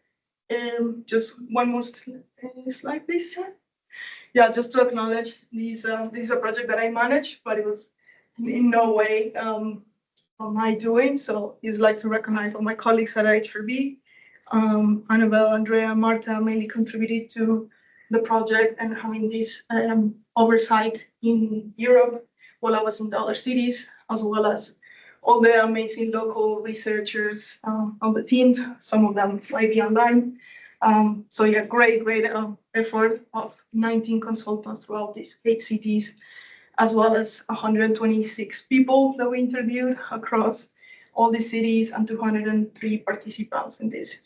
Speaker 3: Just one more slide, please. Yeah, just to acknowledge this is a project that I manage, but it was in no way my doing. So it's like to recognize all my colleagues at HRB Annabelle, Andrea, Marta mainly contributed to the project and having this oversight in Europe while I was in the other cities, as well as all the amazing local researchers on the teams. Some of them might be online. So yeah, great effort of 19 consultants throughout these 8 cities, as well as 126 people that we interviewed across all the cities and 203 participants in this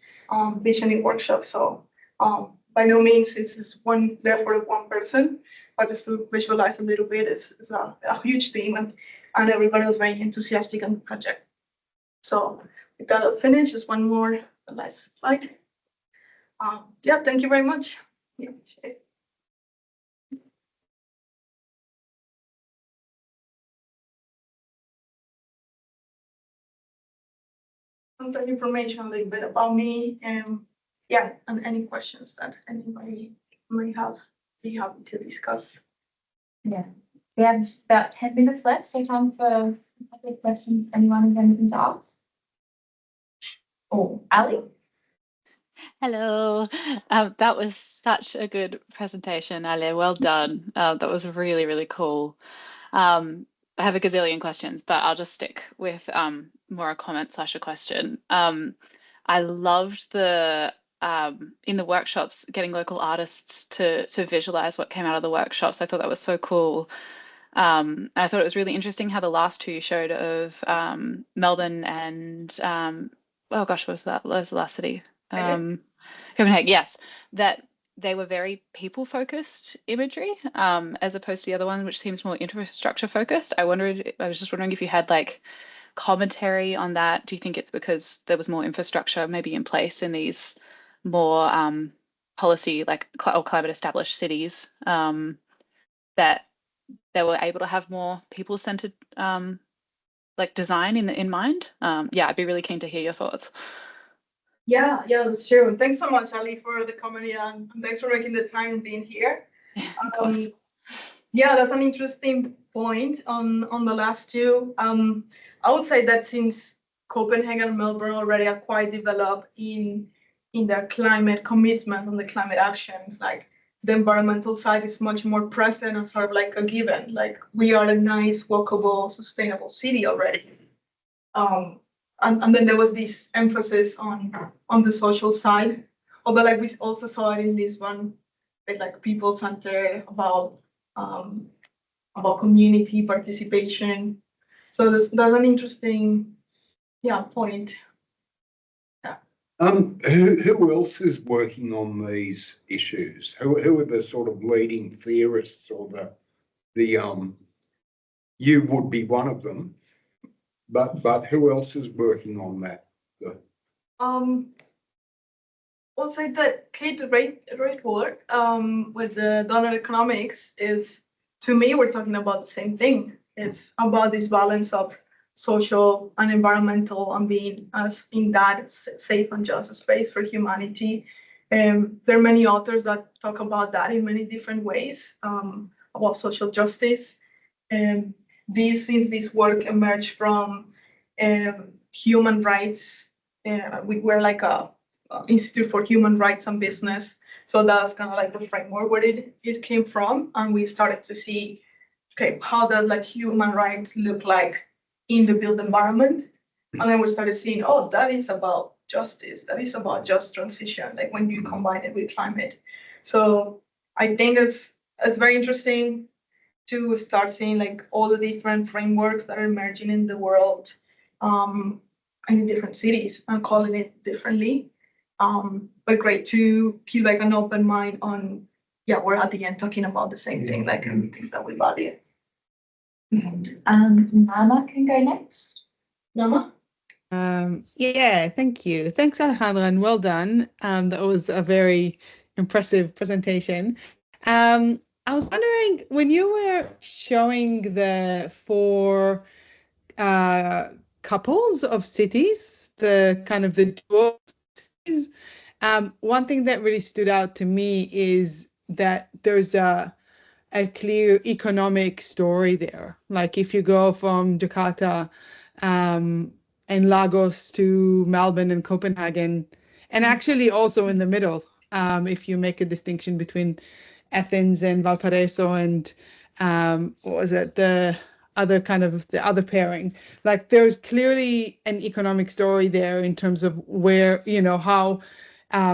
Speaker 3: visioning workshop. So by no means it's just the effort of one person, but just to visualize a little bit, it's a huge team, and everybody was very enthusiastic on the project. So with that, I'll finish. Just one more last slide. Yeah, thank you very much. Yeah, contact information, a little bit about me, and yeah, and any questions that anybody may have, be happy to discuss.
Speaker 1: Yeah, we have about 10 minutes left, so time for a couple of questions. Anyone has anything to ask? Oh, Ali?
Speaker 4: Hello. That was such a good presentation, Ale. Well done. That was really, really cool. I have a gazillion questions, but I'll just stick with more a comment slash a question. I loved the in the workshops getting local artists to visualize what came out of the workshops. I thought that was so cool. I thought it was really interesting how the last two you showed of Melbourne and oh gosh, what was that? What was the last city? Copenhagen, yes, that they were very people focused imagery, as opposed to the other one, which seems more infrastructure focused. I was just wondering if you had like commentary on that. Do you think it's because there was more infrastructure maybe in place in these more policy like or climate established cities, that they were able to have more people centered like design in mind? Yeah, I'd be really keen to hear your thoughts.
Speaker 3: Yeah, that's true. Thanks so much, Ali, for the comment, and thanks for making the time and being here.
Speaker 4: Of course.
Speaker 3: Yeah, that's an interesting point on the last two. I would say that since Copenhagen and Melbourne already are quite developed in their climate commitment and the climate actions, like the environmental side is much more present and sort of like a given. Like we are a nice, walkable, sustainable city already. And then there was this emphasis on the social side, although like we also saw it in this one, like people centered about community participation. So that's an interesting point. Yeah.
Speaker 5: Who else is working on these issues? Who are the sort of leading theorists, or the you would be one of them, but who else is working on that?
Speaker 3: I'll say that Kate Rate work with the donor economics is, to me, we're talking about the same thing. It's about this balance of social and environmental and being as in that safe and just space for humanity. There are many authors that talk about that in many different ways, about social justice. Since this work emerged from human rights, we're like a Institute for Human Rights and Business. So that's kind of like the framework where it came from. And we started to see, okay, how does like human rights look like in the built environment? And then we started seeing, oh, that is about justice. That is about just transition, like when you combine it with climate. So I think it's very interesting to start seeing like all the different frameworks that are emerging in the world, and in different cities, and calling it differently. But great to keep like an open mind on, we're at the end talking about the same thing, like everything that we value.
Speaker 1: Nama can go next.
Speaker 3: Nama?
Speaker 6: Yeah, thank you. Thanks, Alejandra, and well done. That was a very impressive presentation. I was wondering, when you were showing the 4 couples of cities, the kind of the dual cities, one thing that really stood out to me is that there's a clear economic story there. Like if you go from Jakarta and Lagos to Melbourne and Copenhagen, and actually also in the middle, if you make a distinction between Athens and Valparaiso and what was it, the other pairing. Like there's clearly an economic story there in terms of where, how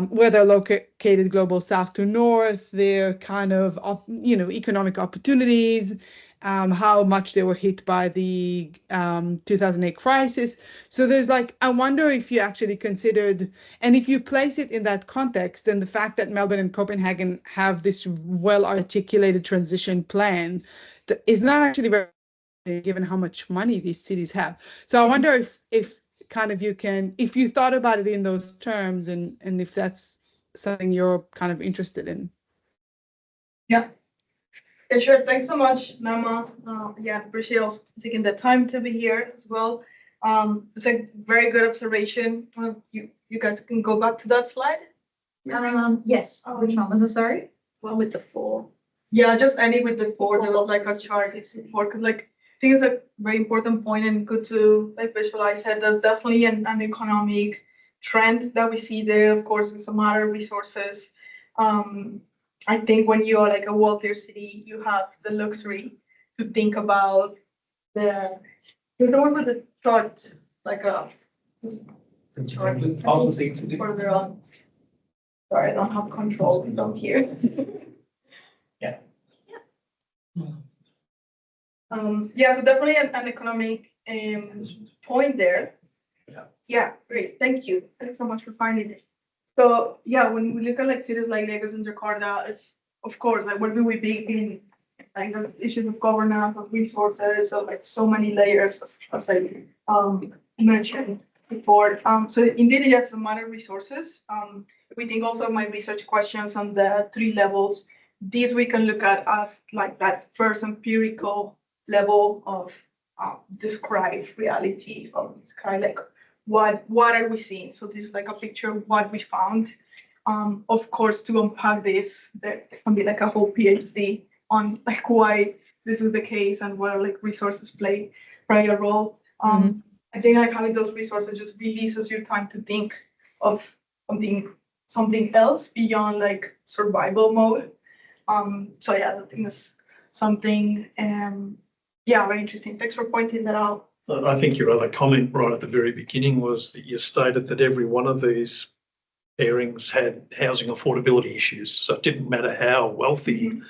Speaker 6: where they're located global south to north, their kind of, economic opportunities, how much they were hit by the 2008 crisis. So there's like, I wonder if you actually considered, and if you place it in that context, then the fact that Melbourne and Copenhagen have this well-articulated transition plan that is not actually very, given how much money these cities have. So I wonder if kind of if you thought about it in those terms, and if that's something you're kind of interested in.
Speaker 3: Yeah. Yeah, sure. Thanks so much, Nama. Yeah, appreciate also taking the time to be here as well. It's a very good observation. You guys can go back to that slide.
Speaker 1: Yes, which one was it, sorry?
Speaker 2: One with the 4.
Speaker 3: Yeah, just any with the board, there was like a chart for, like, I think it's a very important point and good to like visualize it. There's definitely an economic trend that we see there. Of course, it's a matter of resources. I think when you are like a wealthier city, you have the luxury to think about the one with the chart, like a chart. Further on. Sorry, I don't have control from here. Yeah, so definitely an economic point there. Yeah, great. Thank you. Thanks so much for finding it. So yeah, when we look at like cities like Lagos and Jakarta, it's of course like where do we begin? Like the issues of governance, of resources, of like so many layers, as I mentioned before. So indeed, yes, a matter of resources. We think also my research questions on the 3 levels. These we can look at as like that first empirical level of describe reality, or describe like what are we seeing. So this is like a picture of what we found. Of course, to unpack this, there can be like a whole PhD on like why this is the case and where like resources play a role. I think like having those resources just releases your time to think of something else beyond like survival mode. So yeah, I think that's something, yeah, very interesting. Thanks for pointing that out.
Speaker 7: I think your other comment right at the very beginning was that you stated that every one of these pairings had housing affordability issues. So it didn't matter how wealthy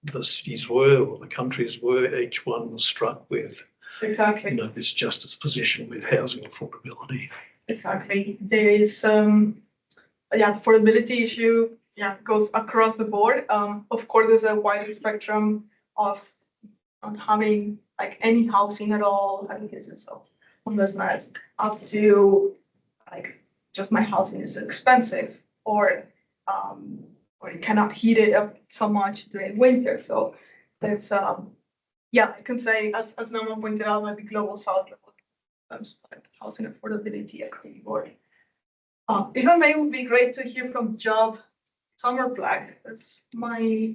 Speaker 7: the cities were or the countries were, each one was struck with
Speaker 3: Exactly.
Speaker 7: this justice position with housing affordability.
Speaker 3: Exactly. There is the affordability issue, goes across the board. Of course, there's a wider spectrum of on having like any housing at all, having cases of homelessness, up to like just my housing is expensive, or you cannot heat it up so much during winter. So there's I can say as Norma pointed out, maybe global south level housing affordability across the board. If I may, it would be great to hear from Job Summerblack. That's my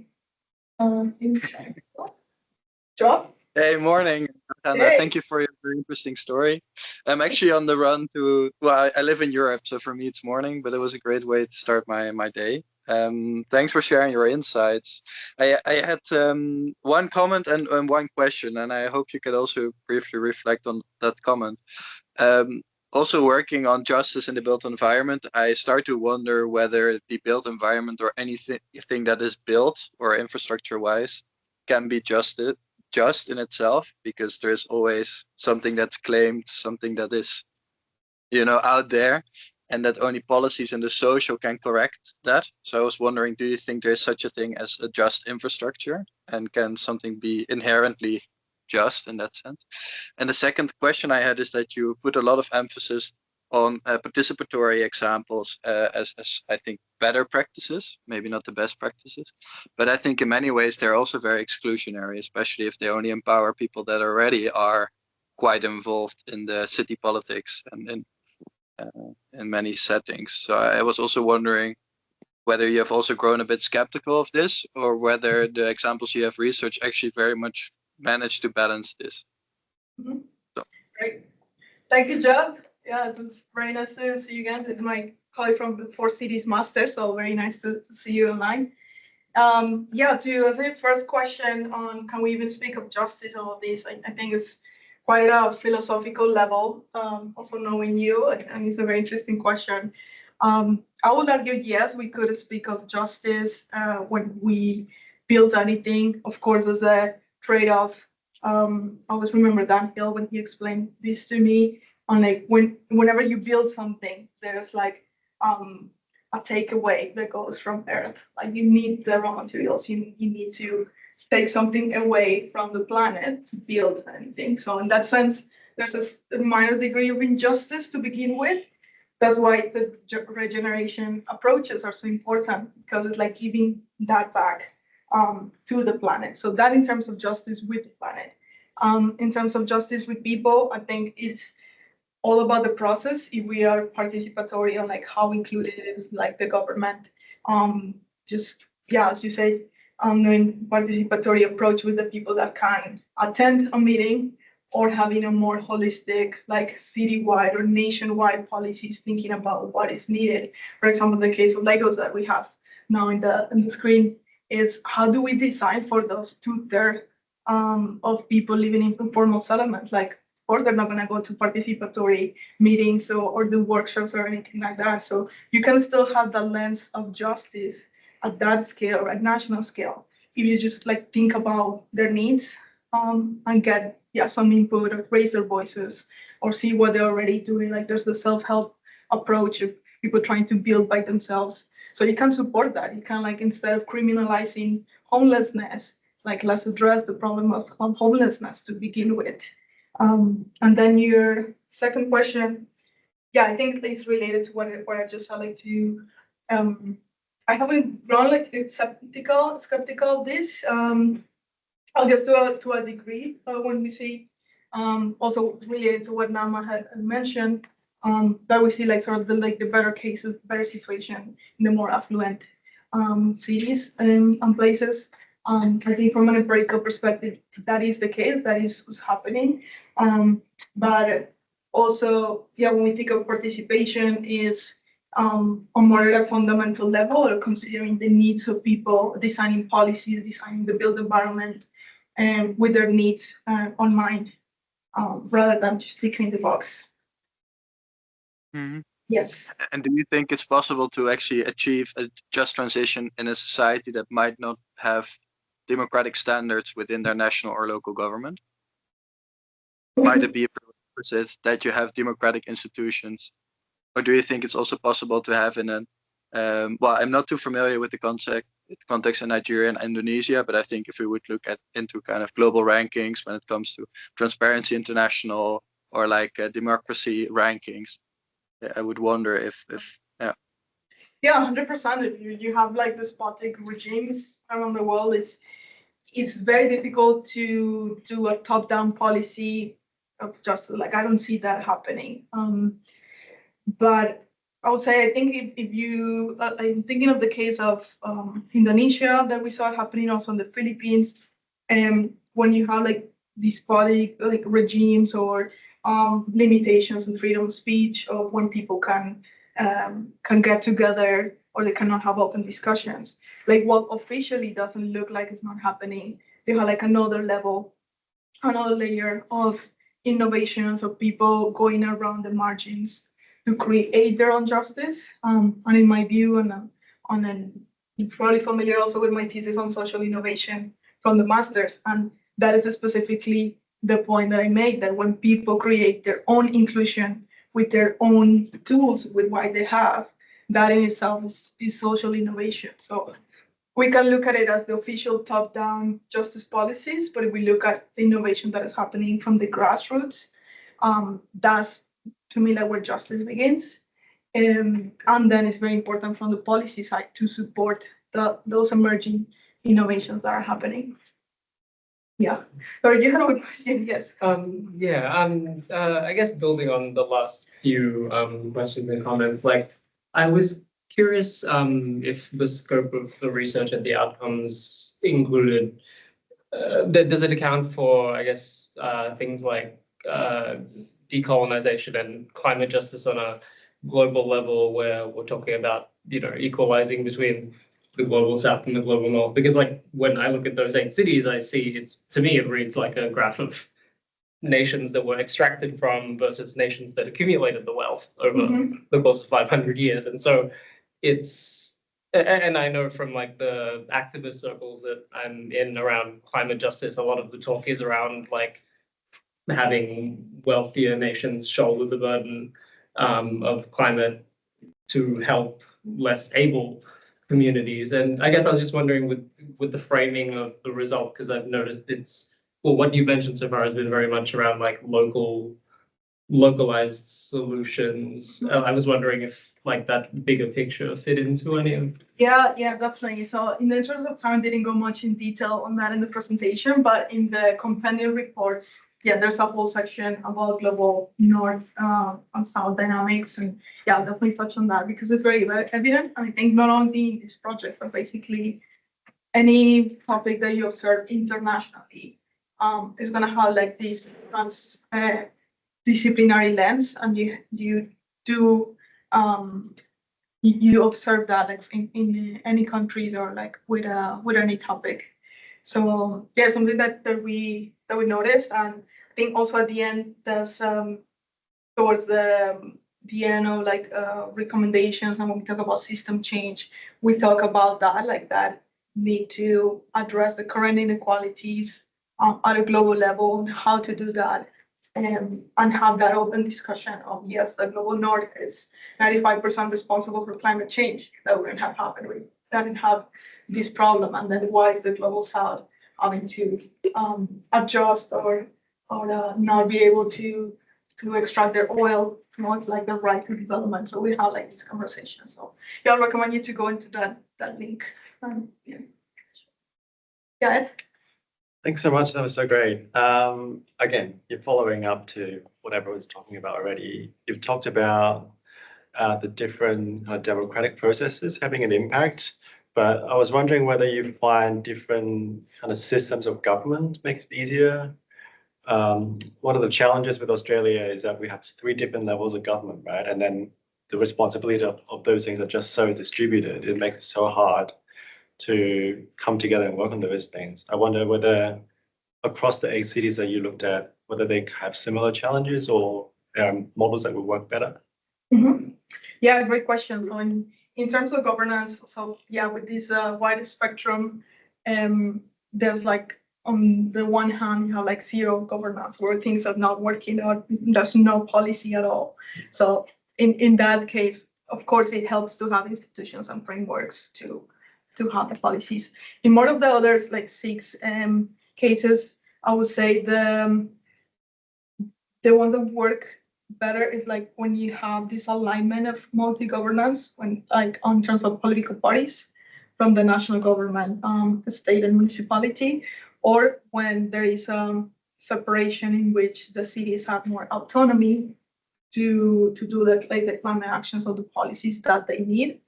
Speaker 3: Job.
Speaker 8: Hey, morning, Alejandra.
Speaker 3: Hey.
Speaker 8: Thank you for your very interesting story. I'm actually on the run to, well, I live in Europe, so for me it's morning, but it was a great way to start my day. Thanks for sharing your insights. I had one comment and one question, and I hope you could also briefly reflect on that comment. Also working on justice in the built environment, I start to wonder whether the built environment or anything that is built or infrastructure-wise can be just in itself, because there's always something that's claimed, something that is, out there, and that only policies and the social can correct that. So I was wondering, do you think there's such a thing as a just infrastructure, and can something be inherently just in that sense? And the second question I had is that you put a lot of emphasis on participatory examples as I think better practices, maybe not the best practices, but I think in many ways they're also very exclusionary, especially if they only empower people that already are quite involved in the city politics and in many settings. So I was also wondering whether you have also grown a bit skeptical of this, or whether the examples you have researched actually very much manage to balance this.
Speaker 3: Great. Thank you, Job. Yeah, it's very nice to see you again. This is my colleague from the Four Cities Master, so very nice to see you online. Yeah, to answer your first question on can we even speak of justice and all this, I think it's quite a philosophical level, also knowing you, and it's a very interesting question. I would argue, yes, we could speak of justice when we build anything. Of course, there's a trade-off. I always remember Dan Hill when he explained this to me on like whenever you build something, there's like a takeaway that goes from Earth. Like you need the raw materials. You need to take something away from the planet to build anything. So in that sense, there's a minor degree of injustice to begin with. That's why the regeneration approaches are so important, because it's like giving that back to the planet. So that in terms of justice with the planet. In terms of justice with people, I think it's all about the process. If we are participatory on like how included is like the government, just yeah, as you say, doing participatory approach with the people that can attend a meeting, or having a more holistic, like citywide or nationwide policies, thinking about what is needed. For example, the case of Legos that we have now in the screen is how do we design for those 2/3 of people living in informal settlements? Like, of course, they're not going to go to participatory meetings or do workshops or anything like that. So you can still have the lens of justice at that scale or at national scale if you just like think about their needs and get some input or raise their voices or see what they're already doing. Like there's the self-help approach of people trying to build by themselves. So you can support that. You can like, instead of criminalizing homelessness, like let's address the problem of homelessness to begin with. And then your second question, yeah, I think it's related to what I just said, like to, I haven't grown like skeptical of this. I guess to a degree when we see also related to what Nama had mentioned, that we see like sort of the better cases, better situation in the more affluent cities and places. I think from an empirical perspective, that is the case, that is what's happening. But also, yeah, when we think of participation, it's on more at a fundamental level, or considering the needs of people, designing policies, designing the built environment, and with their needs on mind, rather than just ticking the box.
Speaker 8: Mhm.
Speaker 3: Yes.
Speaker 8: And do you think it's possible to actually achieve a just transition in a society that might not have democratic standards within their national or local government? Might it be a prerequisite that you have democratic institutions? Or do you think it's also possible to have in an, well, I'm not too familiar with the context in Nigeria and Indonesia, but I think if we would look into kind of global rankings when it comes to Transparency International or like democracy rankings, I would wonder if yeah.
Speaker 3: Yeah, 100%. If you have like despotic regimes around the world, it's very difficult to do a top-down policy of justice. Like I don't see that happening. But I would say, I think if you, I'm thinking of the case of Indonesia that we saw happening also in the Philippines, and when you have like despotic like regimes or limitations on freedom of speech, or when people can get together or they cannot have open discussions. Like what officially doesn't look like it's not happening. They have like another level, another layer of innovations of people going around the margins to create their own justice. And in my view, you're probably familiar also with my thesis on social innovation from the masters. And that is specifically the point that I make, that when people create their own inclusion with their own tools, with what they have, that in itself is social innovation. So we can look at it as the official top-down justice policies, but if we look at the innovation that is happening from the grassroots, that's to me like where justice begins. And then it's very important from the policy side to support those emerging innovations that are happening. Yeah. Sorry, you have a question? Yes.
Speaker 9: I guess building on the last few questions and comments, like I was curious if the scope of the research and the outcomes included, does it account for, I guess, things like decolonization and climate justice on a global level where we're talking about, equalizing between the global south and the global north? Because like when I look at those 8 cities, I see to me, it reads like a graph of nations that were extracted from versus nations that accumulated the wealth over the course of 500 years. And so and I know from like the activist circles that I'm in around climate justice, a lot of the talk is around like having wealthier nations shoulder the burden of climate to help less able communities. And I guess I was just wondering with the framing of the result, because I've noticed what you mentioned so far has been very much around like localized solutions. I was wondering if like that bigger picture fit into any of.
Speaker 3: Yeah, definitely. So in the interest of time, I didn't go much in detail on that in the presentation, but in the compendium report, there's a whole section about global north and south dynamics. And I'll definitely touch on that because it's very, very evident. And I think not only in this project, but basically any topic that you observe internationally is going to have like this disciplinary lens, and you do you observe that like in any countries or like with any topic. So something that we noticed, and I think also at the end there's towards the end of like recommendations, and when we talk about system change, we talk about that like that need to address the current inequalities at a global level and how to do that. And have that open discussion of yes, the global north is 95% responsible for climate change. That wouldn't have happened. We didn't have this problem, and then why is the global south having to adjust or not be able to extract their oil, not like the right to development. So we have like this conversation. So I recommend you to go into that link. Yeah.
Speaker 10: Thanks so much. That was so great. Again, you're following up to what everyone's talking about already. You've talked about the different democratic processes having an impact, but I was wondering whether you find different kind of systems of government makes it easier. One of the challenges with Australia is that we have 3 different levels of government, right? And then the responsibility of those things are just so distributed. It makes it so hard to come together and work on those things. I wonder whether across the 8 cities that you looked at, whether they have similar challenges or models that would work better.
Speaker 3: Yeah, great question. So in terms of governance, so with this wide spectrum, there's like on the one hand you have like zero governance where things are not working or there's no policy at all. So in that case, of course, it helps to have institutions and frameworks to have the policies. In more of the others, like 6 cases, I would say the ones that work better is like when you have this alignment of multi-governance, when like in terms of political parties from the national government, the state and municipality, or when there is separation in which the cities have more autonomy to do the climate actions or the policies that they need,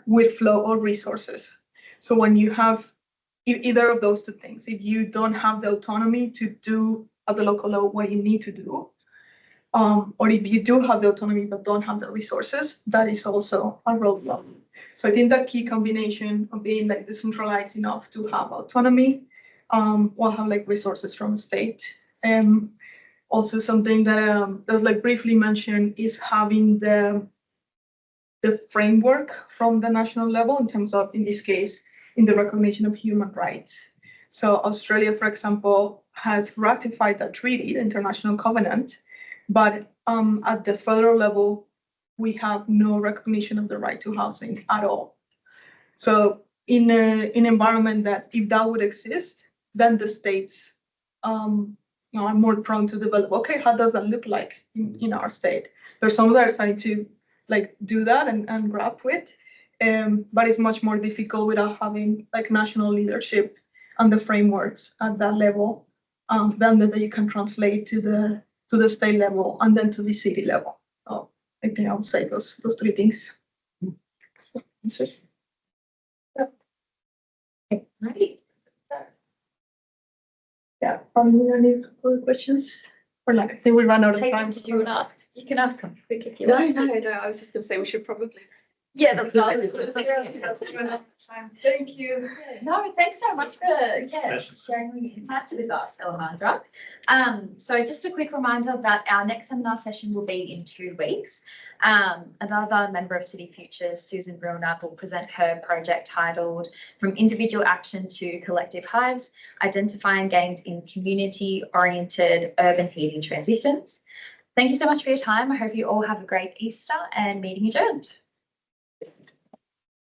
Speaker 3: with flow of resources. So when you have either of those 2 things, if you don't have the autonomy to do at the local level what you need to do, or if you do have the autonomy but don't have the resources, that is also a roadblock. So I think that key combination of being like decentralized enough to have autonomy, while have like resources from the state. Also something that was like briefly mentioned is having the framework from the national level in terms of, in this case, in the recognition of human rights. So Australia, for example, has ratified that treaty, the international covenant, but at the federal level, we have no recognition of the right to housing at all. So in an environment that if that would exist, then the states are more prone to develop, okay, how does that look like in our state? There's some that are trying to like do that and grab with, but it's much more difficult without having like national leadership and the frameworks at that level, than that you can translate to the state level and then to the city level. So I think I'll say those 3 things.
Speaker 1: Right.
Speaker 3: Yeah, any other questions? Or like, I think we ran out of
Speaker 1: Hayden,
Speaker 3: time.
Speaker 1: did you want to ask? You can ask them quick if you
Speaker 2: No,
Speaker 1: want.
Speaker 2: no, no, I was just gonna say we should probably. Yeah, that's fine.
Speaker 3: Thank you.
Speaker 1: No, thanks so much for
Speaker 7: Yes.
Speaker 1: sharing your insights with us, Alejandra. So just a quick reminder that our next seminar session will be in 2 weeks. Another member of City Futures, Susan Brunner, will present her project titled From Individual Action to Collective Hives, Identifying Gains in Community-Oriented Urban Heating Transitions. Thank you so much for your time. I hope you all have a great Easter and meeting adjourned.